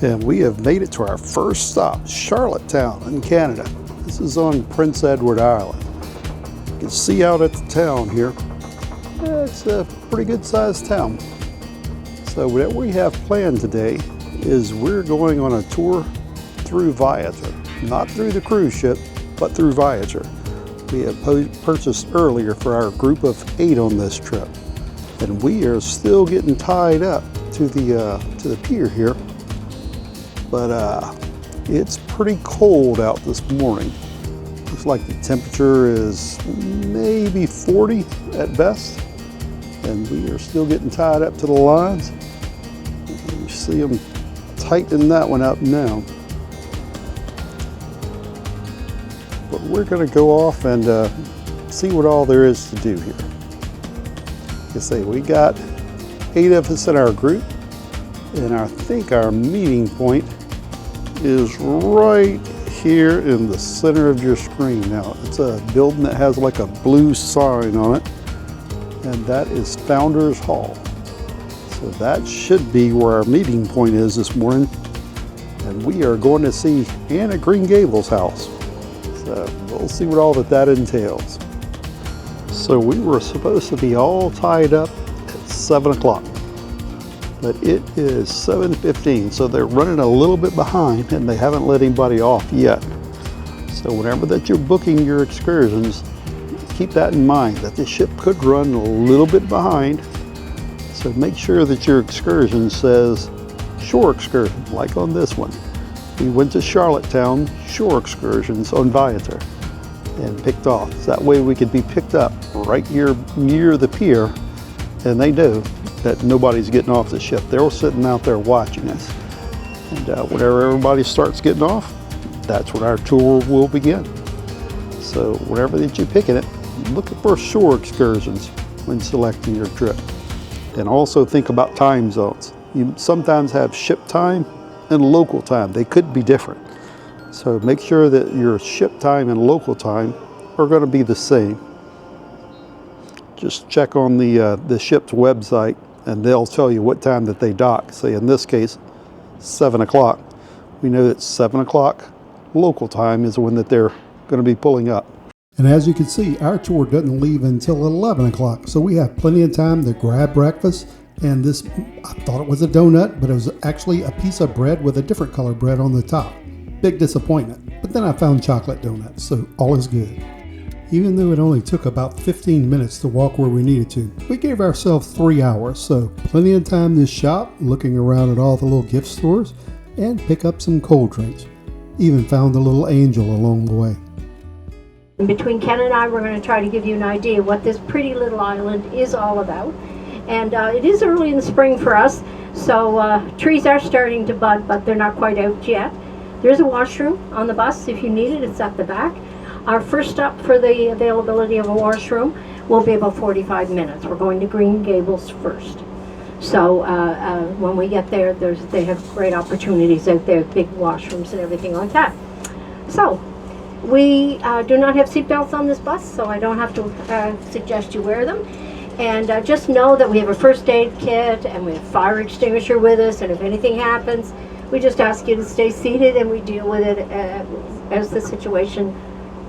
And we have made it to our first stop, Charlottetown in Canada. This is on Prince Edward Island. You can see out at the town here. It's a pretty good sized town. So what we have planned today is we're going on a tour through Viator. Not through the cruise ship, but through Viator. We have purchased earlier for our group of 8 on this trip. And we are still getting tied up to the pier here. But it's pretty cold out this morning. Looks like the temperature is maybe 40 at best. And we are still getting tied up to the lines. You see them tightening that one up now. But we're going to go off and see what all there is to do here. Like I say, we got 8 of us in our group, and I think our meeting point is right here in the center of your screen. Now, it's a building that has like a blue sign on it, and that is Founders Hall. So that should be where our meeting point is this morning, and we are going to see Anne of Green Gables' house. So we'll see what all that entails. So we were supposed to be all tied up at 7 o'clock, but it is 7:15, so they're running a little bit behind and they haven't let anybody off yet. So whenever that you're booking your excursions, keep that in mind that the ship could run a little bit behind. So make sure that your excursion says shore excursion, like on this one. We went to Charlottetown shore excursions on Viator and picked off. So that way we could be picked up right here near the pier, and they know that nobody's getting off the ship. They're sitting out there watching us. And whenever everybody starts getting off, that's when our tour will begin. So whenever that you're picking it, look for shore excursions when selecting your trip. And also think about time zones. You sometimes have ship time and local time. They could be different. So make sure that your ship time and local time are going to be the same. Just check on the ship's website and they'll tell you what time that they dock. Say in this case, 7 o'clock. We know that 7 o'clock local time is when that they're going to be pulling up. And as you can see, our tour doesn't leave until 11 o'clock. So we have plenty of time to grab breakfast. And this, I thought it was a donut, but it was actually a piece of bread with a different color bread on the top. Big disappointment. But then I found chocolate donuts, so all is good. Even though it only took about 15 minutes to walk where we needed to, we gave ourselves 3 hours, so plenty of time to shop, looking around at all the little gift stores, and pick up some cold drinks. Even found a little angel along the way. Between Ken and I, we're going to try to give you an idea what this pretty little island is all about. And it is early in the spring for us, so trees are starting to bud, but they're not quite out yet. There's a washroom on the bus if you need it. It's at the back. Our first stop for the availability of a washroom will be about 45 minutes. We're going to Green Gables first. So when we get there, they have great opportunities out there, big washrooms and everything like that. So we do not have seatbelts on this bus, so I don't have to suggest you wear them. And just know that we have a first aid kit and we have a fire extinguisher with us, and if anything happens, we just ask you to stay seated and we deal with it as the situation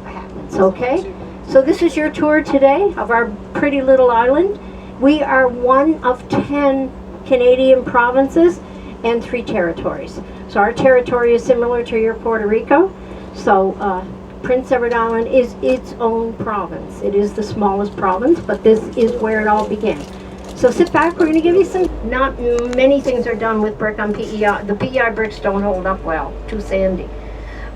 happens, okay? So this is your tour today of our pretty little island. We are one of 10 Canadian provinces and 3 territories. So our territory is similar to your Puerto Rico. So Prince Edward Island is its own province. It is the smallest province, but this is where it all began. So sit back, we're going to give you some, not many things are done with brick on PEI. The PEI bricks don't hold up well, too sandy.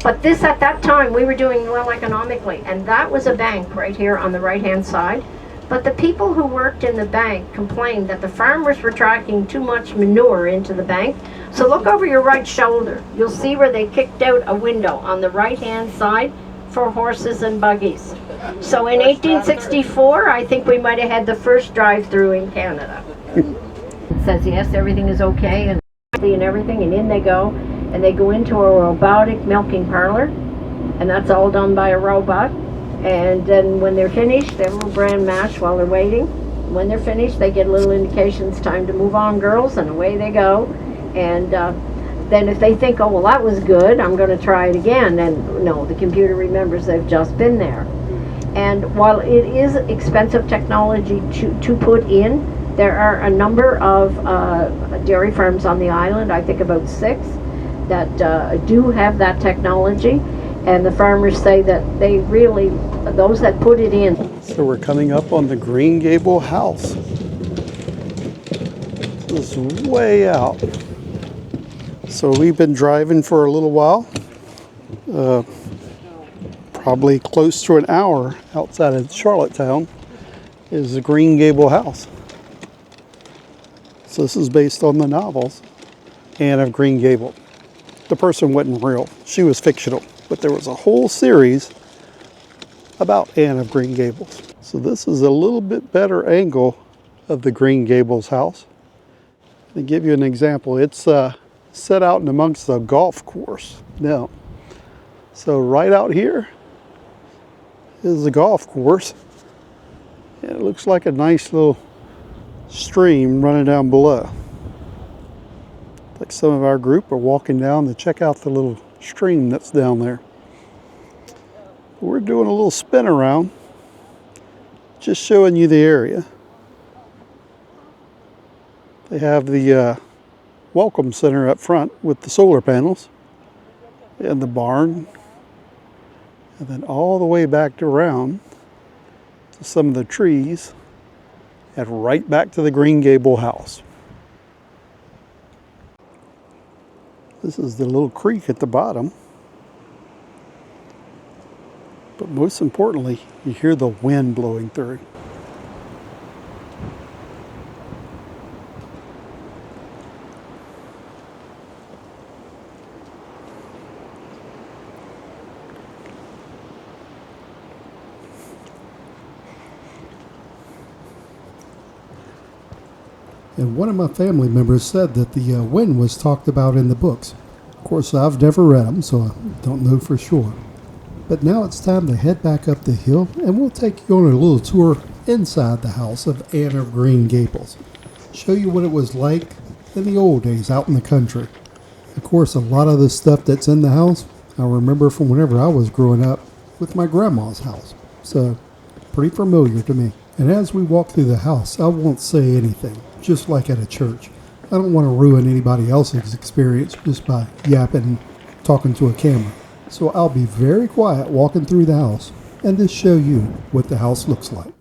But this, at that time, we were doing well economically, and that was a bank right here on the right-hand side. But the people who worked in the bank complained that the farmers were tracking too much manure into the bank. So look over your right shoulder. You'll see where they kicked out a window on the right-hand side for horses and buggies. So in 1864, I think we might have had the first drive-through in Canada. It says yes, everything is okay, and everything, and in they go, and they go into a robotic milking parlor, and that's all done by a robot. And then when they're finished, they have a little bran mash while they're waiting. When they're finished, they get a little indication it's time to move on, girls, and away they go. And then if they think, oh, well, that was good, I'm going to try it again, and no, the computer remembers they've just been there. And while it is expensive technology to put in, there are a number of dairy farms on the island, I think about 6, that do have that technology. And the farmers say that they really, those that put it in. So we're coming up on the Green Gable house. This is way out. So we've been driving for a little while. Probably close to an hour outside of Charlottetown is the Green Gable house. So this is based on the novels Anne of Green Gables. The person wasn't real, she was fictional, but there was a whole series about Anne of Green Gables. So this is a little bit better angle of the Green Gables house. To give you an example, it's set out in amongst the golf course now. So right out here is the golf course. And it looks like a nice little stream running down below. Like some of our group are walking down to check out the little stream that's down there. We're doing a little spin around, just showing you the area. They have the welcome center up front with the solar panels and the barn, and then all the way back around to some of the trees and right back to the Green Gable house. This is the little creek at the bottom. But most importantly, you hear the wind blowing through. And one of my family members said that the wind was talked about in the books. Of course, I've never read them, so I don't know for sure. But now it's time to head back up the hill, and we'll take you on a little tour inside the house of Anne of Green Gables. Show you what it was like in the old days out in the country. Of course, a lot of the stuff that's in the house, I remember from whenever I was growing up with my grandma's house. So, pretty familiar to me. And as we walk through the house, I won't say anything, just like at a church. I don't want to ruin anybody else's experience just by yapping and talking to a camera. So I'll be very quiet walking through the house and just show you what the house looks like.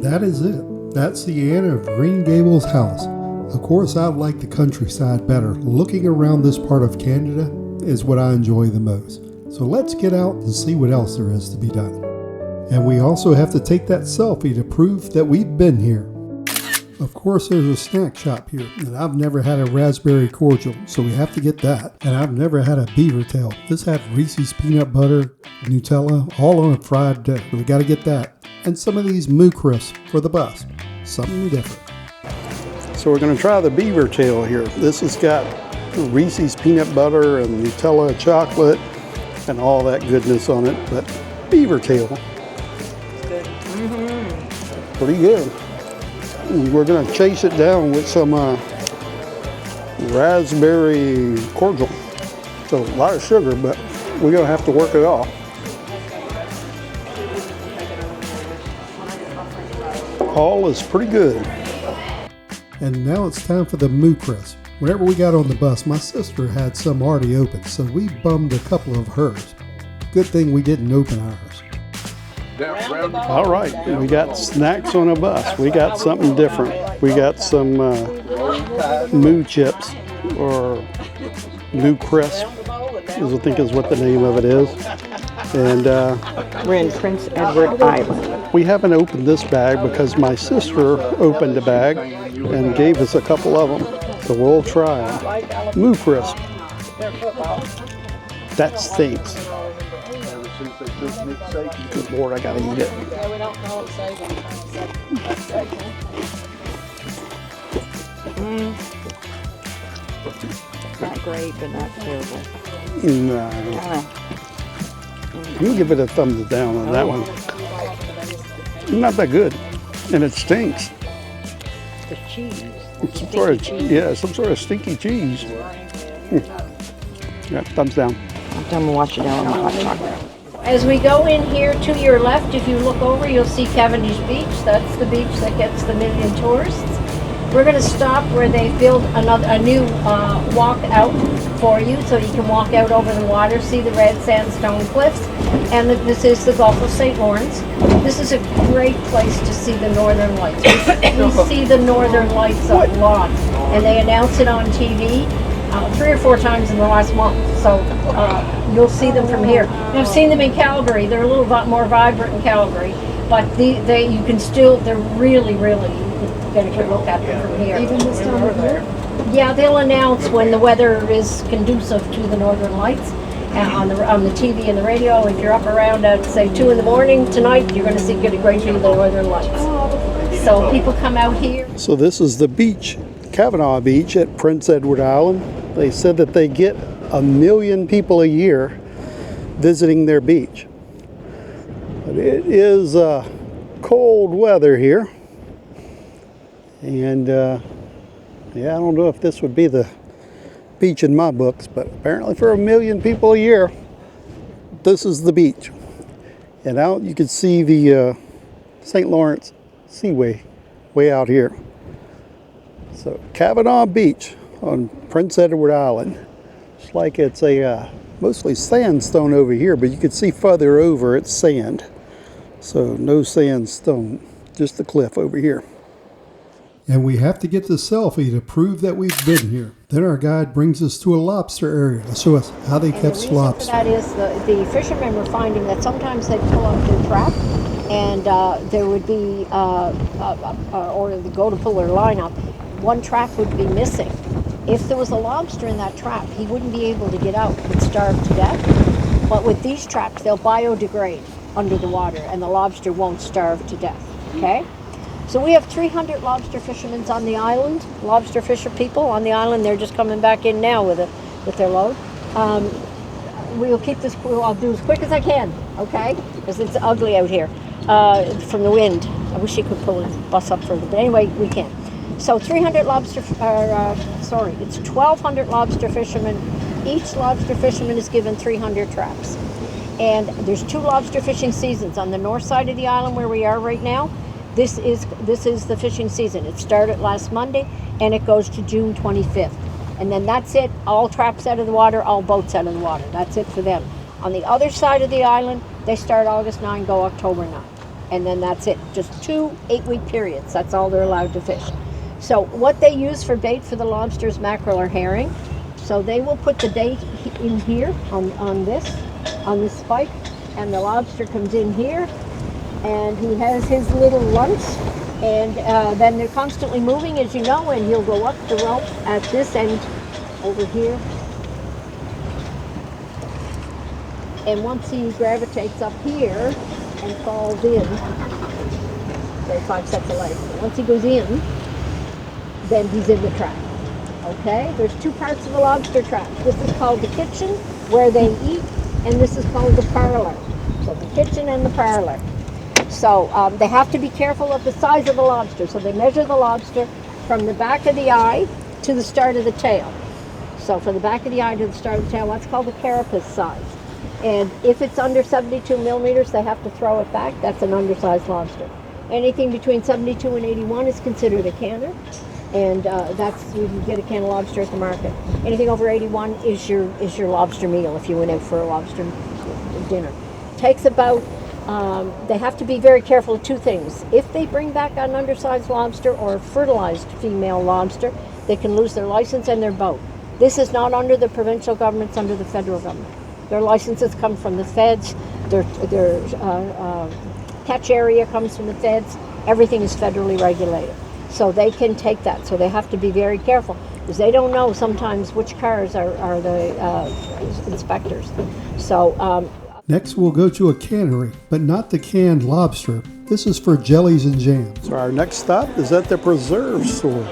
That is it. That's the Anne of Green Gables house. Of course, I like the countryside better. Looking around this part of Canada is what I enjoy the most. So let's get out and see what else there is to be done. And we also have to take that selfie to prove that we've been here. Of course, there's a snack shop here, and I've never had a raspberry cordial, so we have to get that. And I've never had a beaver tail. This had Reese's peanut butter, Nutella, all on a fried dough. So we got to get that. And some of these moo crisps for the bus. Something different. So we're going to try the beaver tail here. This has got Reese's peanut butter and Nutella chocolate and all that goodness on it, but beaver tail. Good. Pretty good. We're going to chase it down with some raspberry cordial. So a lot of sugar, but we're going to have to work it off. All is pretty good. And now it's time for the moo crisp. Whenever we got on the bus, my sister had some already open, so we bummed a couple of hers. Good thing we didn't open ours. All right, we got snacks on a bus. We got something different. We got some moo chips, or moo crisp, I think is what the name of it is. And We're in Prince Edward Island. we haven't opened this bag because my sister opened a bag and gave us a couple of them. So we'll try them. Moo crisp. That stinks. Good Lord, I gotta eat it. Not great, but not terrible. No. I'm gonna give it a thumbs down on that one. Not that good, and it stinks. The cheese. Some sort of stinky cheese. Yeah, thumbs down. I'm done with washing down on the hot chocolate. As we go in here to your left, if you look over, you'll see Cavendish Beach. That's the beach that gets the million tourists. We're going to stop where they built a new walk out for you, so you can walk out over the water, see the red sandstone cliffs. And this is the Gulf of St. Lawrence. This is a great place to see the northern lights. We see the northern lights a lot, and they announce it on TV 3 or 4 times in the last month. So you'll see them from here. I've seen them in Calgary. They're a little bit more vibrant in Calgary, but you can still, they're really, really, you get a good look at them from here. Even this time of year? Yeah, they'll announce when the weather is conducive to the northern lights on the TV and the radio. If you're up around at, say, 2 in the morning tonight, you're going to get a great view of the northern lights. So people come out here. So this is the beach, Kavanaugh Beach at Prince Edward Island. They said that they get 1 million people a year visiting their beach. But it is cold weather here. And yeah, I don't know if this would be the beach in my books, but apparently for 1 million people a year, this is the beach. And out you can see the St. Lawrence Seaway way out here. So Kavanaugh Beach on Prince Edward Island. It's like it's a mostly sandstone over here, but you can see further over it's sand. So no sandstone, just the cliff over here. And we have to get the selfie to prove that we've been here. Then our guide brings us to a lobster area to show us how they catch lobster. That is the fishermen were finding that sometimes they'd pull out their trap, and there would be, or they go to pull their line up, one trap would be missing. If there was a lobster in that trap, he wouldn't be able to get out, he'd starve to death. But with these traps, they'll biodegrade under the water, and the lobster won't starve to death, okay? So we have 300 lobster fishermen on the island, lobster fisher people on the island. They're just coming back in now with their load. We'll keep this, I'll do as quick as I can, okay? Because it's ugly out here from the wind. I wish you could pull the bus up further, but anyway, we can. So 300 lobster, it's 1,200 lobster fishermen. Each lobster fisherman is given 300 traps. And there's 2 lobster fishing seasons on the north side of the island where we are right now. This is the fishing season. It started last Monday and it goes to June 25th. And then that's it. All traps out of the water, all boats out of the water. That's it for them. On the other side of the island, they start August 9, go October 9. and then that's it. Just 2 8-week periods. That's all they're allowed to fish. So what they use for bait for the lobsters, mackerel, or herring, so they will put the bait in here on this spike, and the lobster comes in here, and he has his little lunch, and then they're constantly moving, as you know, and he'll go up the rope at this end over here. And once he gravitates up here and falls in, there's 5 sets of legs. Once he goes in, then he's in the trap. Okay? There's 2 parts of the lobster trap. This is called the kitchen, where they eat, and this is called the parlor. So the kitchen and the parlor. So they have to be careful of the size of the lobster. So they measure the lobster from the back of the eye to the start of the tail. So from the back of the eye to the start of the tail, that's called the carapace size. And if it's under 72 millimeters, they have to throw it back. That's an undersized lobster. Anything between 72 and 81 is considered a canner. And you can get a can of lobster at the market. Anything over 81 is your lobster meal if you went out for a lobster dinner. Takes about, they have to be very careful of 2 things. If they bring back an undersized lobster or a fertilized female lobster, they can lose their license and their boat. This is not under the provincial government, it's under the federal government. Their licenses come from the feds, their catch area comes from the feds, everything is federally regulated. So they can take that. So they have to be very careful because they don't know sometimes which cars are the inspectors. So Next, we'll go to a cannery, but not the canned lobster. This is for jellies and jams. So our next stop is at the preserve store.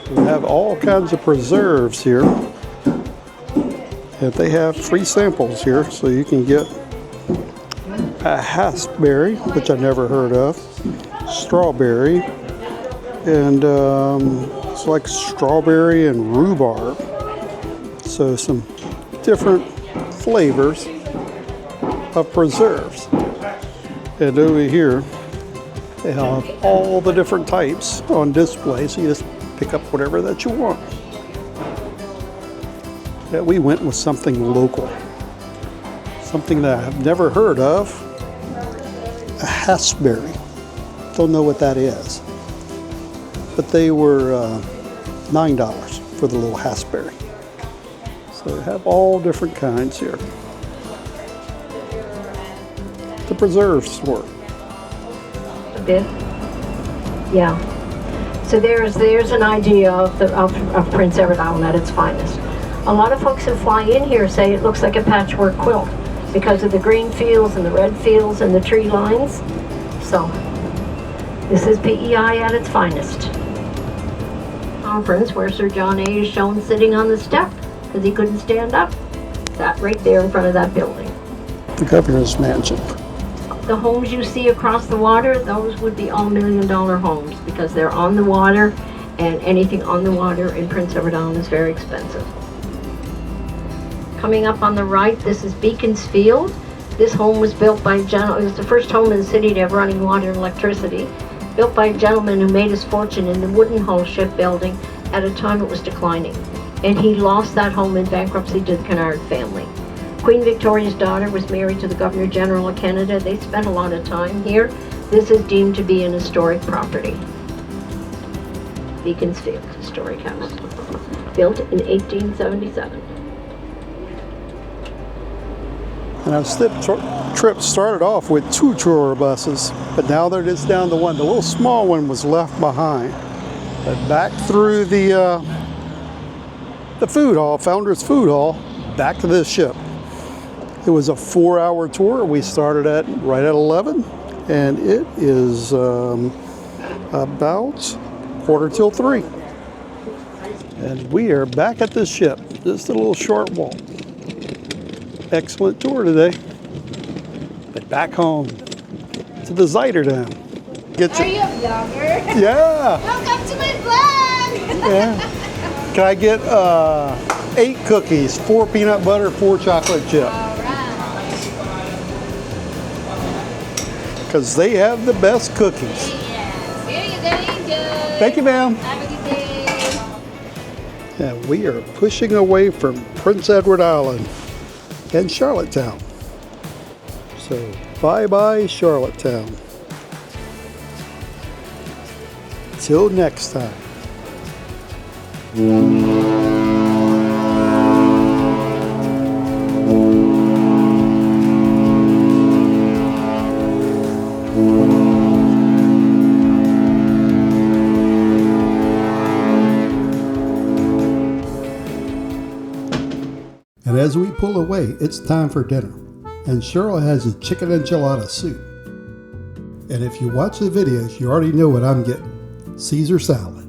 We have all kinds of preserves here. And they have free samples here, so you can get a haspberry, which I never heard of, strawberry, and it's like strawberry and rhubarb. So some different flavors of preserves. And over here, they have all the different types on display, so you just pick up whatever that you want. Yeah, we went with something local, something that I've never heard of, a haspberry. Don't know what that is, but they were $9 for the little haspberry. So they have all different kinds here. The preserve store. a bit. Yeah. So there's an idea of Prince Edward Island at its finest. A lot of folks who fly in here say it looks like a patchwork quilt because of the green fields and the red fields and the tree lines. So this is PEI at its finest. Conference where Sir John A. is shown sitting on the step because he couldn't stand up. Sat right there in front of that building. The governor's mansion. The homes you see across the water, those would be all $1 million homes because they're on the water, and anything on the water in Prince Edward Island is very expensive. Coming up on the right, this is Beacons Field. This home was built by it was the first home in the city to have running water and electricity. Built by a gentleman who made his fortune in the wooden hull shipbuilding at a time it was declining. And he lost that home in bankruptcy to the Kennard family. Queen Victoria's daughter was married to the Governor General of Canada. They spent a lot of time here. This is deemed to be an historic property. Beacons Field, historic house. Built in 1877. And our trip started off with 2 tour buses, but now they're just down to 1. The little small one was left behind. But back through the food hall, Founders Food Hall, back to this ship. It was a 4-hour tour. We started right at 11, and it is about 2:45. And we are back at this ship. Just a little short walk. Excellent tour today. But back home to the Zuiderdam. Are you a vlogger? Yeah. Welcome to my vlog! Yeah. Can I get 8 cookies, 4 peanut butter, 4 chocolate chip? Because they have the best cookies. Yes. Here you go, enjoy. Thank you, ma'am. Have a good day. And we are pushing away from Prince Edward Island and Charlottetown. So bye-bye Charlottetown. Till next time. And as we pull away, it's time for dinner. And Cheryl has a chicken enchilada soup. And if you watch the videos, you already know what I'm getting. Caesar salad.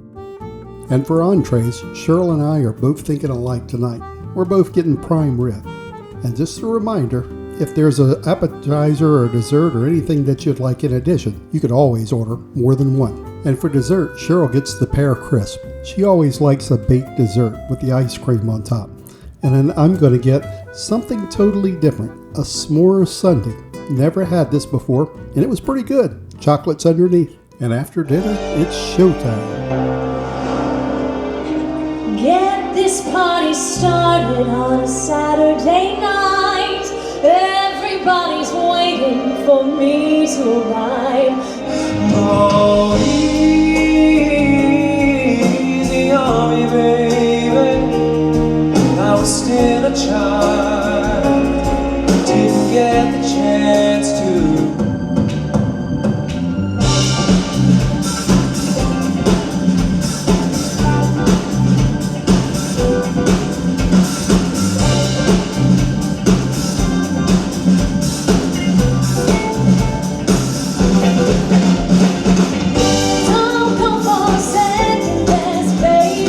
And for entrees, Cheryl and I are both thinking alike tonight. We're both getting prime rib. And just a reminder, if there's an appetizer or dessert or anything that you'd like in addition, you can always order more than one. And for dessert, Cheryl gets the pear crisp. She always likes a baked dessert with the ice cream on top. And then I'm going to get something totally different, a s'more sundae. Never had this before, and it was pretty good. Chocolate's underneath. And after dinner, it's showtime. Get this party started on a Saturday night. Everybody's waiting for me to arrive. Oh, easy on me, baby. I was still a child, didn't get the chance to. Don't go for second best, baby.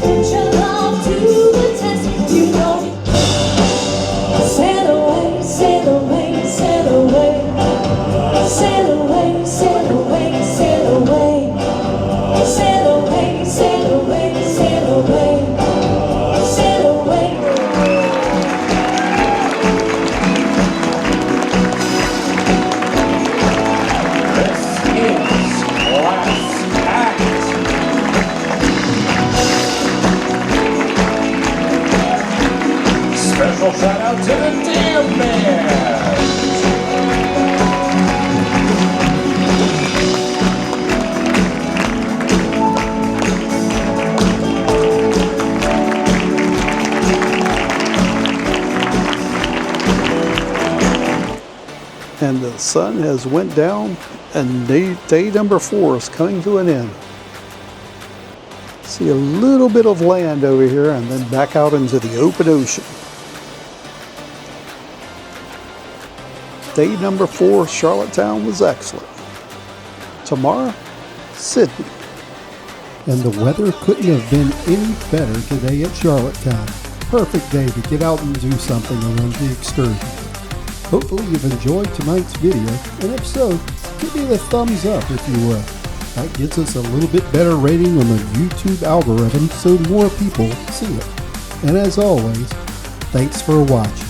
Put your love to the test. You know it. Sail away, sail away, sail away. Sail away, sail away, sail away. Sail away, sail away, sail away. Sail away. This is Last Act. Special shout out to the Damn Man. And the sun has went down, and day number 4 is coming to an end. See a little bit of land over here and then back out into the open ocean. Day number 4, Charlottetown, was excellent. Tomorrow, Sydney. And the weather couldn't have been any better today at Charlottetown. Perfect day to get out and do something around the excursion. Hopefully you've enjoyed tonight's video, and if so, give me the thumbs up if you would. That gets us a little bit better rating on the YouTube algorithm so more people see it. And as always, thanks for watching.